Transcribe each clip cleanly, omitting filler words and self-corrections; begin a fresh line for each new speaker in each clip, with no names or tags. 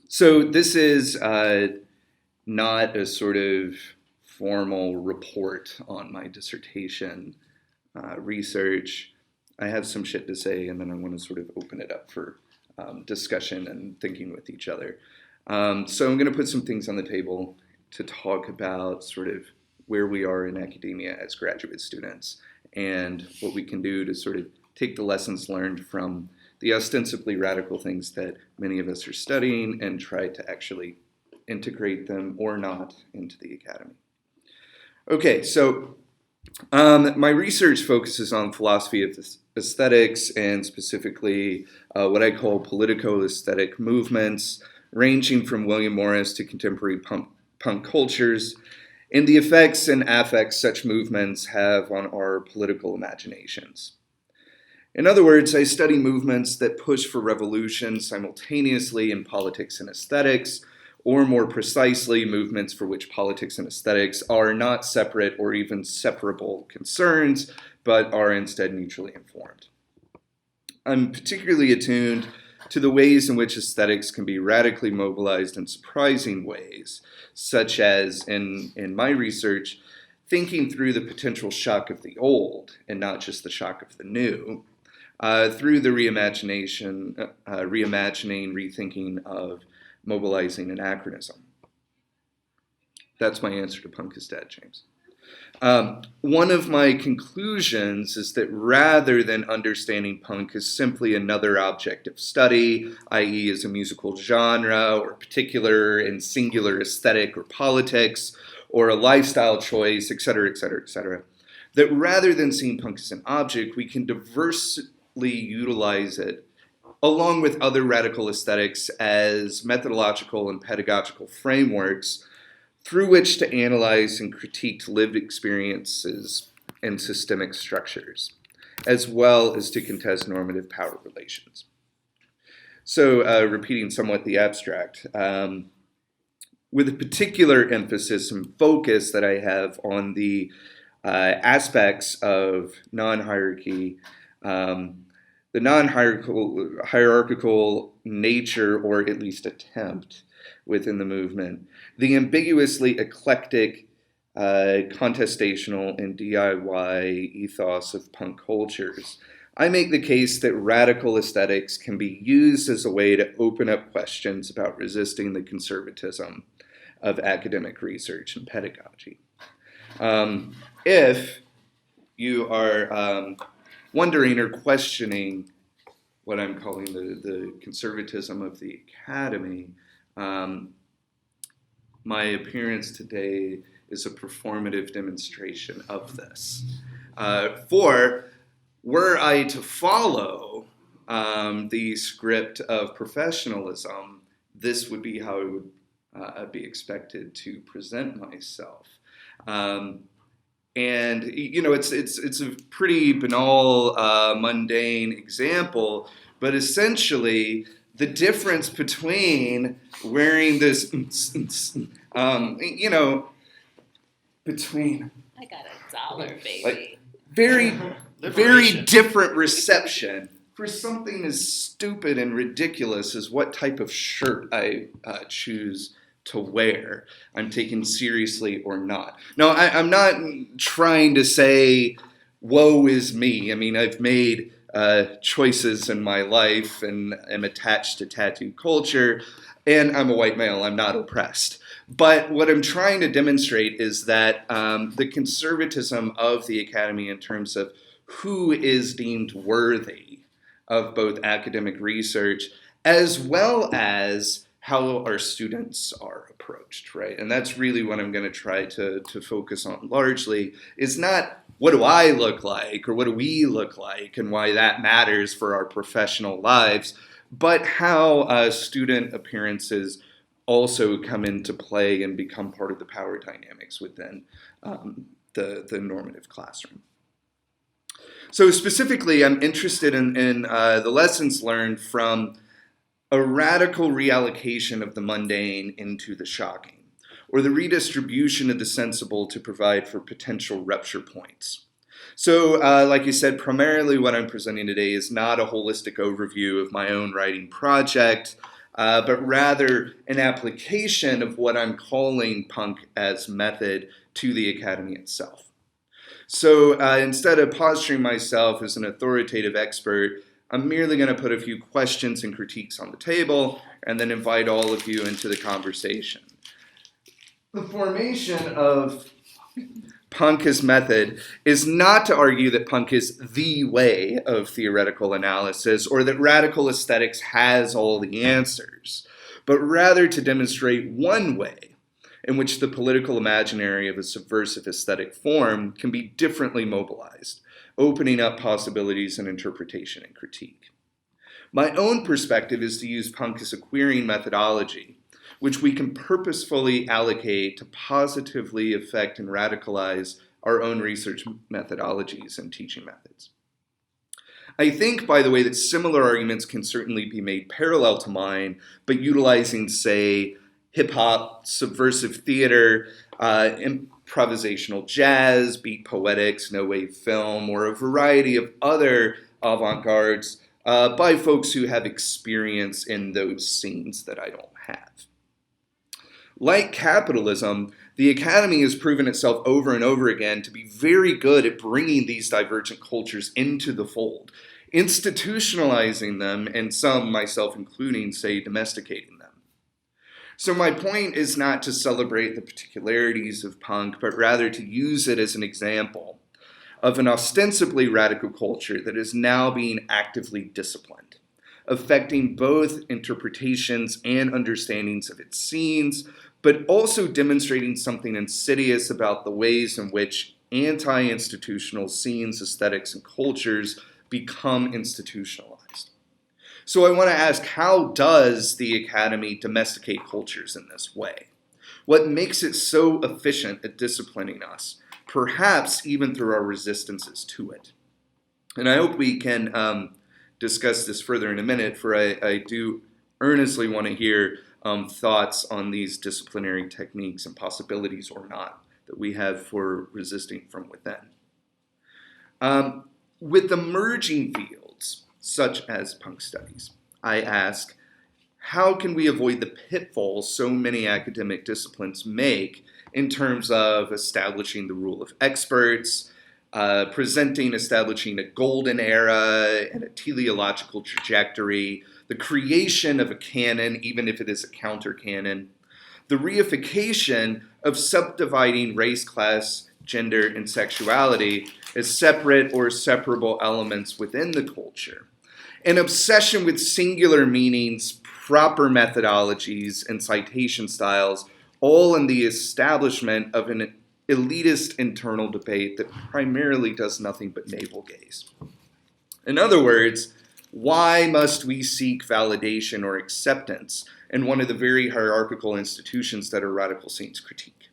So this is not a sort of formal report on my dissertation research. I have some shit to say, and then I want to sort of open it up for discussion and thinking with each other. So I'm going to put some things on the table to talk about sort of where we are in academia as graduate students and what we can do to sort of take the lessons learned from the ostensibly radical things that many of us are studying and try to actually integrate them or not into the academy. Okay, so my research focuses on philosophy of aesthetics and specifically what I call politico-aesthetic movements, ranging from William Morris to contemporary punk cultures, and the effects and affects such movements have on our political imaginations. In other words, I study movements that push for revolution simultaneously in politics and aesthetics, or more precisely, movements for which politics and aesthetics are not separate or even separable concerns, but are instead mutually informed. I'm particularly attuned to the ways in which aesthetics can be radically mobilized in surprising ways, such as, in my research, thinking through the potential shock of the old and not just the shock of the new, through the reimagining, rethinking of mobilizing anachronism. That's my answer to punk is dead, James. One of my conclusions is that rather than understanding punk as simply another object of study, i.e. as a musical genre or particular and singular aesthetic or politics or a lifestyle choice, et cetera, et cetera, et cetera, that rather than seeing punk as an object, we can diversely utilize it along with other radical aesthetics as methodological and pedagogical frameworks through which to analyze and critique lived experiences and systemic structures, as well as to contest normative power relations. So, repeating somewhat the abstract, with a particular emphasis and focus that I have on the aspects of non-hierarchy, the non-hierarchical nature, or at least attempt, within the movement, the ambiguously eclectic, contestational, and D.I.Y. ethos of punk cultures, I make the case that radical aesthetics can be used as a way to open up questions about resisting the conservatism of academic research and pedagogy. If you are wondering or questioning what I'm calling the conservatism of the academy, my appearance today is a performative demonstration of this. For were I to follow the script of professionalism, this would be how I would be expected to present myself. And you know, it's a pretty banal, mundane example, but essentially the difference between wearing this, you know, between
I got $1, baby.
like very different reception for something as stupid and ridiculous as what type of shirt I choose to wear, I'm taken seriously or not. Now, I'm not trying to say, woe is me. I mean, I've made choices in my life and am attached to tattoo culture, and I'm a white male. I'm not oppressed. But what I'm trying to demonstrate is that the conservatism of the academy in terms of who is deemed worthy of both academic research as well as how our students are approached, right? And that's really what I'm going to try to focus on largely, is not what do I look like or what do we look like and why that matters for our professional lives, but how student appearances also come into play and become part of the power dynamics within the normative classroom. So specifically, I'm interested in the lessons learned from a radical reallocation of the mundane into the shocking, or the redistribution of the sensible to provide for potential rupture points. So, like I said, primarily what I'm presenting today is not a holistic overview of my own writing project. but rather an application of what I'm calling punk as method to the academy itself. So instead of posturing myself as an authoritative expert, I'm merely going to put a few questions and critiques on the table and then invite all of you into the conversation. The formation of punk as method is not to argue that punk is the way of theoretical analysis or that radical aesthetics has all the answers, but rather to demonstrate one way in which the political imaginary of a subversive aesthetic form can be differently mobilized, opening up possibilities in interpretation and critique. My own perspective is to use punk as a querying methodology, which we can purposefully allocate to positively affect and radicalize our own research methodologies and teaching methods. I think, by the way, that similar arguments can certainly be made parallel to mine, but utilizing, say, hip-hop, subversive theater, improvisational jazz, beat poetics, no-wave film, or a variety of other avant-gardes by folks who have experience in those scenes that I don't have. Like capitalism, the academy has proven itself over and over again to be very good at bringing these divergent cultures into the fold, institutionalizing them, and some, myself including, say, domesticating them. So my point is not to celebrate the particularities of punk, but rather to use it as an example of an ostensibly radical culture that is now being actively disciplined, affecting both interpretations and understandings of its scenes, but also demonstrating something insidious about the ways in which anti-institutional scenes, aesthetics, and cultures become institutionalized. So I want to ask, how does the academy domesticate cultures in this way? What makes it so efficient at disciplining us, perhaps even through our resistances to it? And I hope we can discuss this further in a minute, for I do earnestly want to hear thoughts on these disciplinary techniques and possibilities or not that we have for resisting from within. With emerging fields, such as punk studies, I ask, how can we avoid the pitfalls so many academic disciplines make in terms of establishing the rule of experts, establishing a golden era and a teleological trajectory, the creation of a canon, even if it is a counter-canon, the reification of subdividing race, class, gender, and sexuality as separate or separable elements within the culture, an obsession with singular meanings, proper methodologies, and citation styles, all in the establishment of an elitist internal debate that primarily does nothing but navel gaze. In other words, why must we seek validation or acceptance in one of the very hierarchical institutions that our radical saints critique?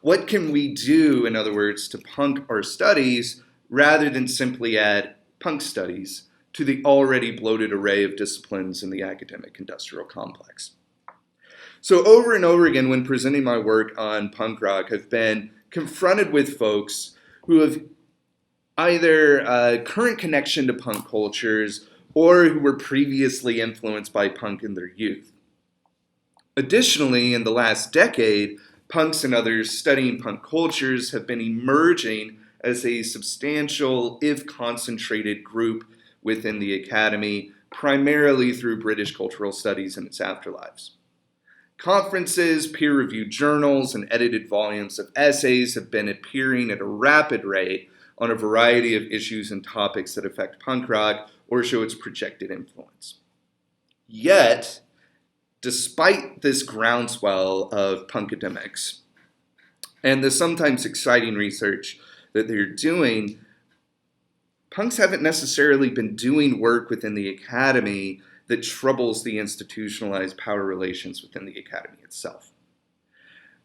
What can we do, in other words, to punk our studies rather than simply add punk studies to the already bloated array of disciplines in the academic industrial complex? So over and over again, when presenting my work on punk rock, I've been confronted with folks who have either a current connection to punk cultures or who were previously influenced by punk in their youth. Additionally, in the last decade, punks and others studying punk cultures have been emerging as a substantial, if concentrated, group within the academy, primarily through British cultural studies and its afterlives. Conferences, peer-reviewed journals, and edited volumes of essays have been appearing at a rapid rate on a variety of issues and topics that affect punk rock or show its projected influence. Yet, despite this groundswell of punkademics and the sometimes exciting research that they're doing, punks haven't necessarily been doing work within the academy that troubles the institutionalized power relations within the academy itself.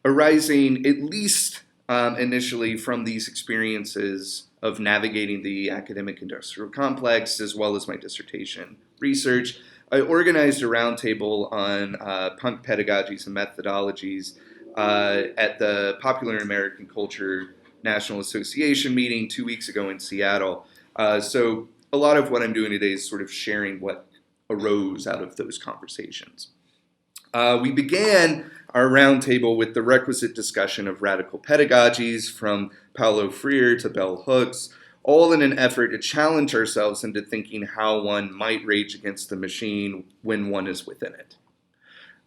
Arising at least initially from these experiences of navigating the academic industrial complex, as well as my dissertation research, I organized a roundtable on punk pedagogies and methodologies at the Popular American Culture National Association meeting 2 weeks ago in Seattle. So a lot of what I'm doing today is sort of sharing what arose out of those conversations. We began our roundtable with the requisite discussion of radical pedagogies from Paulo Freire to bell hooks, all in an effort to challenge ourselves into thinking how one might rage against the machine when one is within it.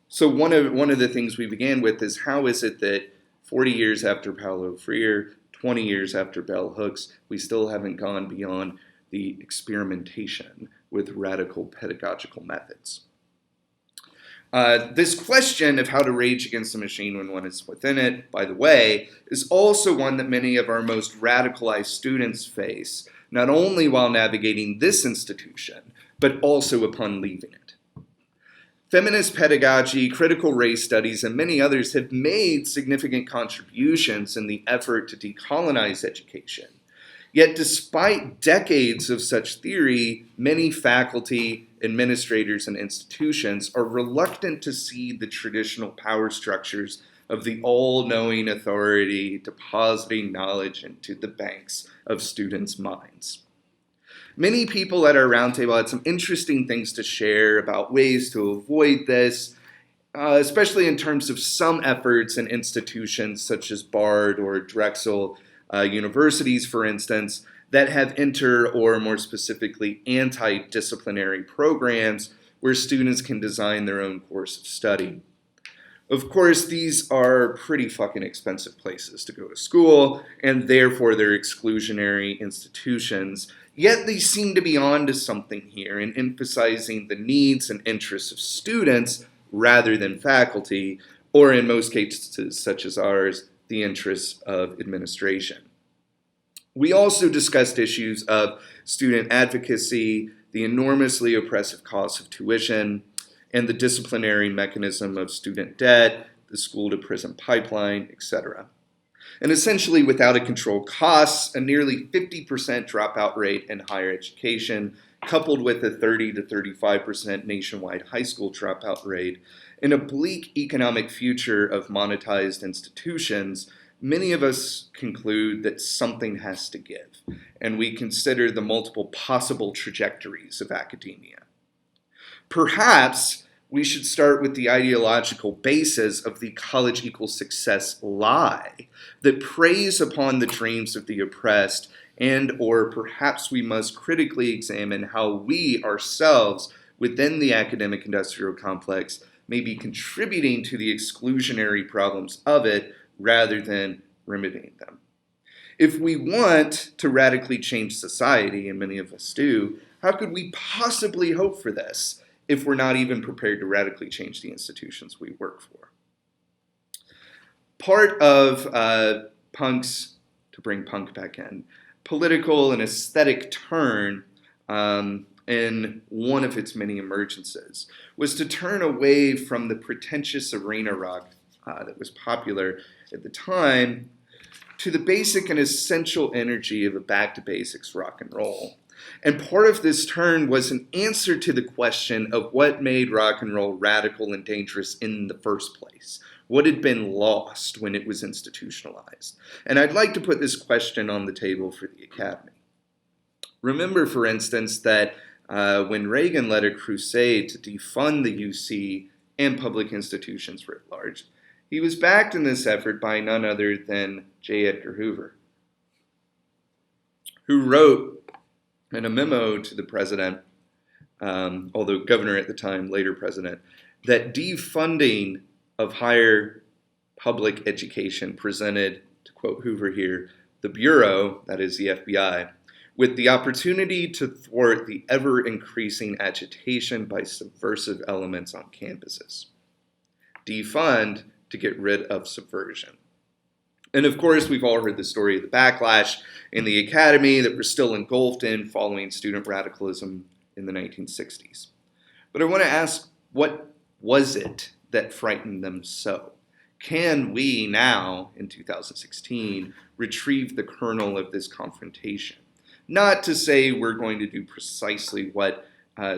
So one of the things we began with is, how is it that 40 years after Paulo Freire, 20 years after bell hooks, we still haven't gone beyond the experimentation with radical pedagogical methods? This question of how to rage against the machine when one is within it, by the way, is also one that many of our most radicalized students face, not only while navigating this institution, but also upon leaving it. Feminist pedagogy, critical race studies, and many others have made significant contributions in the effort to decolonize education. Yet despite decades of such theory, many faculty, administrators, and institutions are reluctant to see the traditional power structures of the all-knowing authority depositing knowledge into the banks of students' minds. Many people at our roundtable had some interesting things to share about ways to avoid this, especially in terms of some efforts in institutions such as Bard or Drexel universities, for instance, that have or more specifically anti-disciplinary programs where students can design their own course of study. Of course, these are pretty fucking expensive places to go to school, and therefore they're exclusionary institutions. Yet they seem to be onto something here in emphasizing the needs and interests of students rather than faculty, or in most cases, such as ours, the interests of administration. We also discussed issues of student advocacy, the enormously oppressive costs of tuition, and the disciplinary mechanism of student debt, the school-to-prison pipeline, etc. And essentially, without a controlled costs, a nearly 50% dropout rate in higher education, coupled with a 30 to 35% nationwide high school dropout rate, in a bleak economic future of monetized institutions, many of us conclude that something has to give, and we consider the multiple possible trajectories of academia. Perhaps we should start with the ideological basis of the college equals success lie that preys upon the dreams of the oppressed, and or perhaps we must critically examine how we ourselves within the academic industrial complex may be contributing to the exclusionary problems of it rather than remedying them. If we want to radically change society, and many of us do, how could we possibly hope for this if we're not even prepared to radically change the institutions we work for? Part of punk's, to bring punk back in, political and aesthetic turn in one of its many emergences was to turn away from the pretentious arena rock that was popular at the time to the basic and essential energy of a back to basics rock and roll. And part of this turn was an answer to the question of what made rock and roll radical and dangerous in the first place. What had been lost when it was institutionalized? And I'd like to put this question on the table for the Academy. Remember, for instance, that when Reagan led a crusade to defund the UC and public institutions writ large, he was backed in this effort by none other than J. Edgar Hoover, who wrote in a memo to the president, although governor at the time, later president, that defunding of higher public education presented, to quote Hoover here, the Bureau, that is the FBI, with the opportunity to thwart the ever-increasing agitation by subversive elements on campuses. Defund to get rid of subversion. And of course, we've all heard the story of the backlash in the academy that we're still engulfed in following student radicalism in the 1960s. But I want to ask, what was it that frightened them so? Can we now, in 2016, retrieve the kernel of this confrontation? Not to say we're going to do precisely what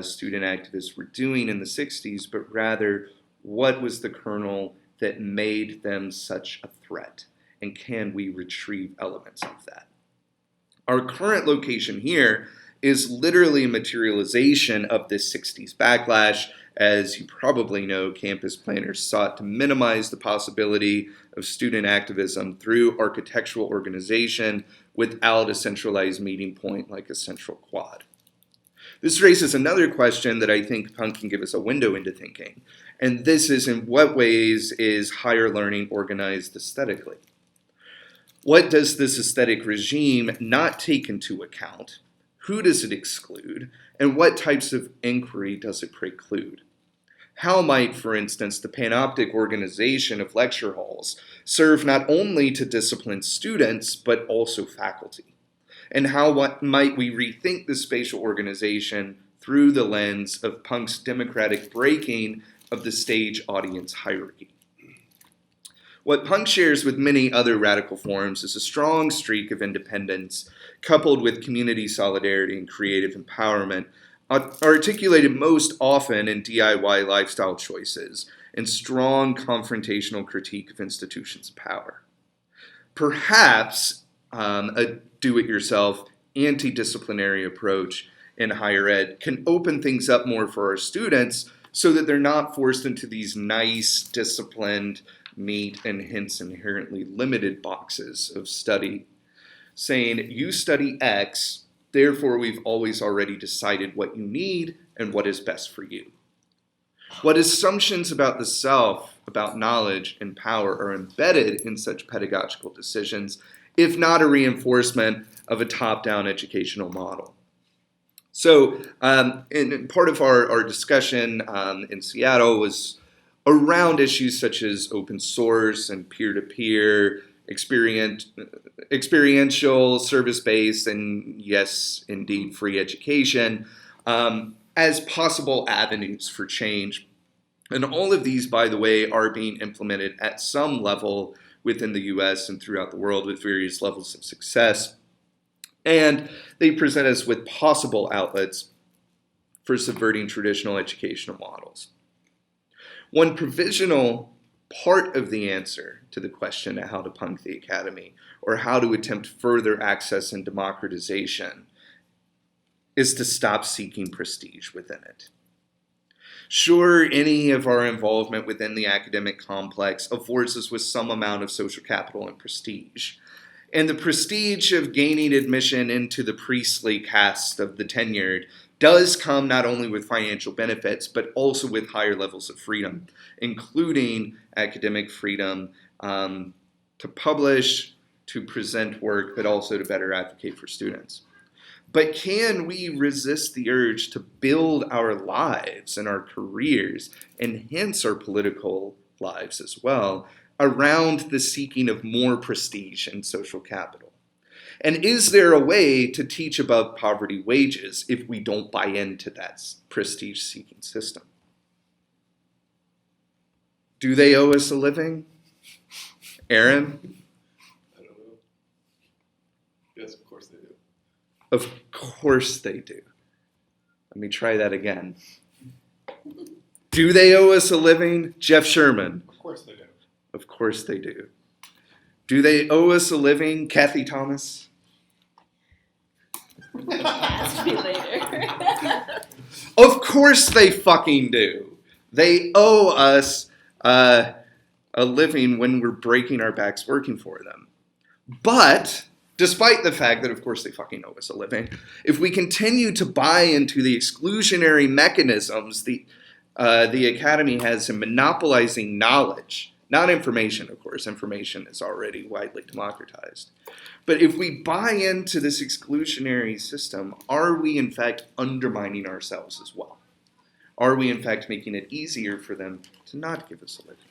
student activists were doing in the 60s, but rather, what was the kernel that made them such a threat? And can we retrieve elements of that? Our current location here is literally a materialization of this 60s backlash. As you probably know, campus planners sought to minimize the possibility of student activism through architectural organization without a centralized meeting point like a central quad. This raises another question that I think punk can give us a window into thinking, and this is, in what ways is higher learning organized aesthetically? What does this aesthetic regime not take into account? Who does it exclude? And what types of inquiry does it preclude? How might, for instance, the panoptic organization of lecture halls serve not only to discipline students, but also faculty? And how might we rethink the spatial organization through the lens of punk's democratic breaking of the stage audience hierarchy? What punk shares with many other radical forms is a strong streak of independence, coupled with community solidarity and creative empowerment, articulated most often in DIY lifestyle choices and strong confrontational critique of institutions of power. Perhaps a do-it-yourself, anti-disciplinary approach in higher ed can open things up more for our students so that they're not forced into these nice, disciplined, neat, and hence inherently limited boxes of study, saying you study X, therefore we've always already decided what you need and what is best for you. What assumptions about the self, about knowledge and power are embedded in such pedagogical decisions, if not a reinforcement of a top-down educational model? So in part of our discussion in Seattle was around issues such as open source and peer-to-peer, experiential, service-based, and yes, indeed, free education as possible avenues for change. And all of these, by the way, are being implemented at some level within the US and throughout the world with various levels of success. And they present us with possible outlets for subverting traditional educational models. One provisional part of the answer to the question of how to punk the academy or how to attempt further access and democratization is to stop seeking prestige within it. Sure, any of our involvement within the academic complex affords us with some amount of social capital and prestige. And the prestige of gaining admission into the priestly caste of the tenured does come not only with financial benefits, but also with higher levels of freedom, including academic freedom to publish, to present work, but also to better advocate for students. But can we resist the urge to build our lives and our careers, and hence our political lives as well, around the seeking of more prestige and social capital? And is there a way to teach above poverty wages if we don't buy into that prestige-seeking system? Do they owe us a living? Aaron?
I don't know. Yes, of course they do.
Of course they do. Let me try that again. Do they owe us a living? Jeff Sherman?
Of course they do.
Of course they do. Do they owe us a living? Kathy Thomas?
Ask me later.
Of course they fucking do. They owe us a living when we're breaking our backs working for them. But despite the fact that, of course, they fucking owe us a living, if we continue to buy into the exclusionary mechanisms the academy has in monopolizing knowledge, not information, of course, information is already widely democratized. But if we buy into this exclusionary system, are we in fact undermining ourselves as well? Are we in fact making it easier for them to not give us a living?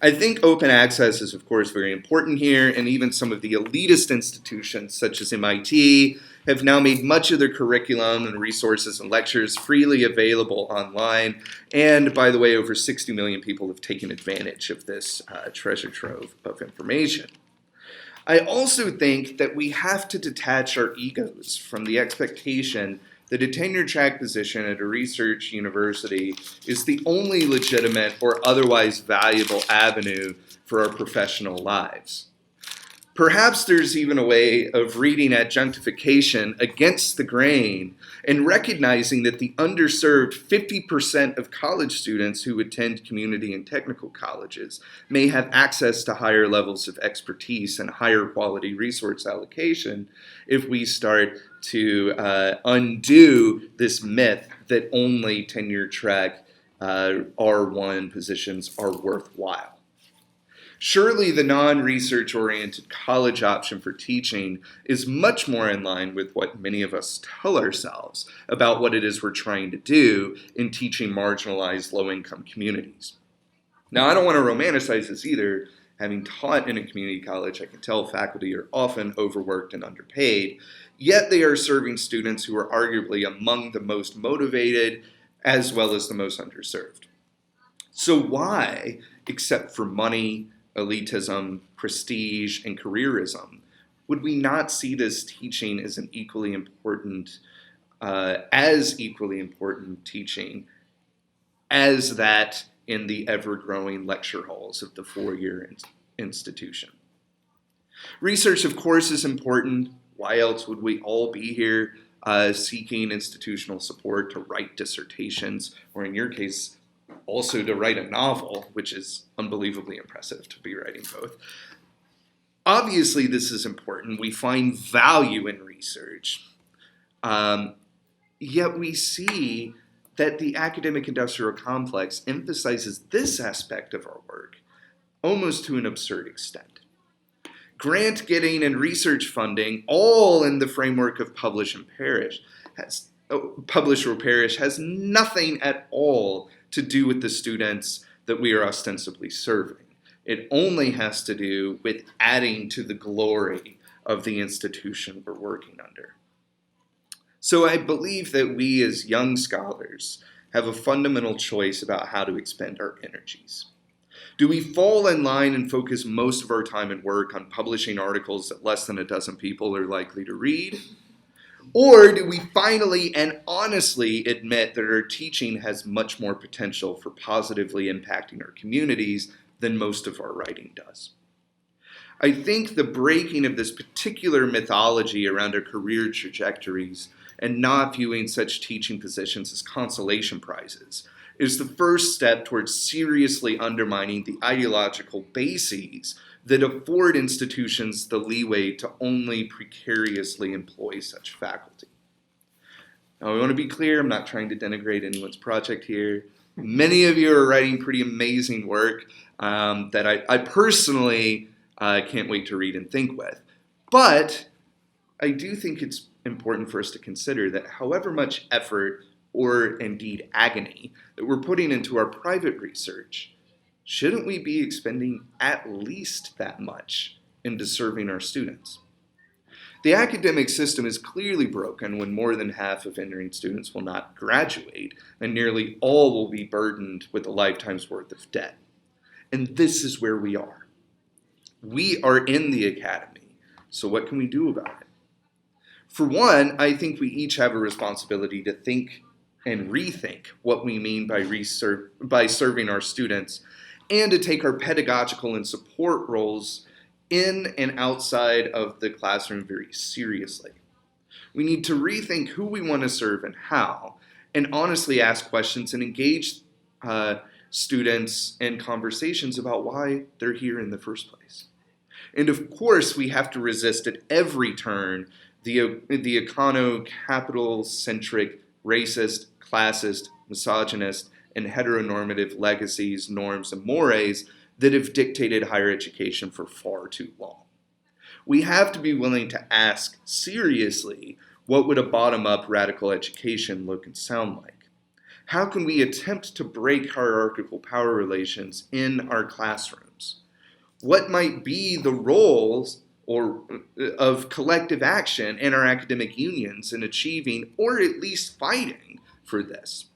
I think open access is, of course, very important here, and even some of the elitist institutions, such as MIT, have now made much of their curriculum and resources and lectures freely available online. And, by the way, over 60 million people have taken advantage of this treasure trove of information. I also think that we have to detach our egos from the expectation that a tenure-track position at a research university is the only legitimate or otherwise valuable avenue for our professional lives. Perhaps there's even a way of reading adjunctification against the grain and recognizing that the underserved 50% of college students who attend community and technical colleges may have access to higher levels of expertise and higher quality resource allocation if we start to undo this myth that only tenure track R1 positions are worthwhile. Surely the non-research oriented college option for teaching is much more in line with what many of us tell ourselves about what it is we're trying to do in teaching marginalized low-income communities. Now, I don't want to romanticize this either. Having taught in a community college, I can tell faculty are often overworked and underpaid, yet they are serving students who are arguably among the most motivated as well as the most underserved. So why, except for money, elitism, prestige, and careerism, would we not see this teaching as an equally important teaching as that in the ever-growing lecture halls of the four-year institution? Research, of course, is important. Why else would we all be here seeking institutional support to write dissertations, or in your case, also to write a novel, which is unbelievably impressive to be writing both. Obviously, this is important. We find value in research. Yet we see that the academic industrial complex emphasizes this aspect of our work almost to an absurd extent. Grant getting and research funding, all in the framework of publish or perish, has nothing at all to do with the students that we are ostensibly serving. It only has to do with adding to the glory of the institution we're working under. So I believe that we as young scholars have a fundamental choice about how to expend our energies. Do we fall in line and focus most of our time and work on publishing articles that less than a dozen people are likely to read? Or do we finally and honestly admit that our teaching has much more potential for positively impacting our communities than most of our writing does? I think the breaking of this particular mythology around our career trajectories and not viewing such teaching positions as consolation prizes is the first step towards seriously undermining the ideological bases that afford institutions the leeway to only precariously employ such faculty. Now, I want to be clear, I'm not trying to denigrate anyone's project here. Many of you are writing pretty amazing work that I personally can't wait to read and think with. But I do think it's important for us to consider that however much effort or indeed agony that we're putting into our private research, shouldn't we be expending at least that much into serving our students? The academic system is clearly broken when more than half of entering students will not graduate, and nearly all will be burdened with a lifetime's worth of debt. And this is where we are. We are in the academy, so what can we do about it? For one, I think we each have a responsibility to think and rethink what we mean by serving our students, and to take our pedagogical and support roles in and outside of the classroom very seriously. We need to rethink who we want to serve and how, and honestly ask questions and engage students in conversations about why they're here in the first place. And of course, we have to resist at every turn the econo-capital-centric, racist, classist, misogynist, and heteronormative legacies, norms, and mores that have dictated higher education for far too long. We have to be willing to ask seriously, what would a bottom-up radical education look and sound like? How can we attempt to break hierarchical power relations in our classrooms? What might be the roles of collective action in our academic unions in achieving, or at least fighting, for this?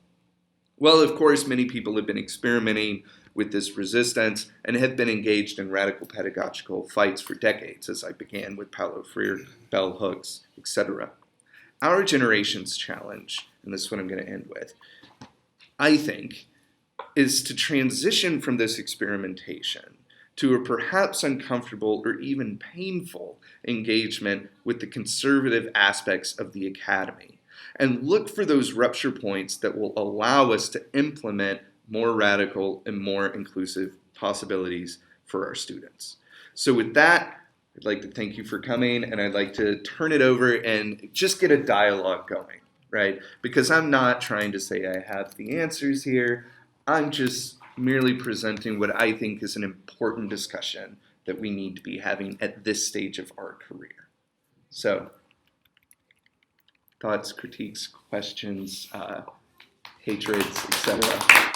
Well, of course, many people have been experimenting with this resistance and have been engaged in radical pedagogical fights for decades, as I began with Paulo Freire, bell hooks, etc. Our generation's challenge, and this is what I'm going to end with, I think, is to transition from this experimentation to a perhaps uncomfortable or even painful engagement with the conservative aspects of the academy, and look for those rupture points that will allow us to implement more radical and more inclusive possibilities for our students. So with that, I'd like to thank you for coming, and I'd like to turn it over and just get a dialogue going, right? Because I'm not trying to say I have the answers here. I'm just merely presenting what I think is an important discussion that we need to be having at this stage of our career. So, thoughts, critiques, questions, hatreds, etc.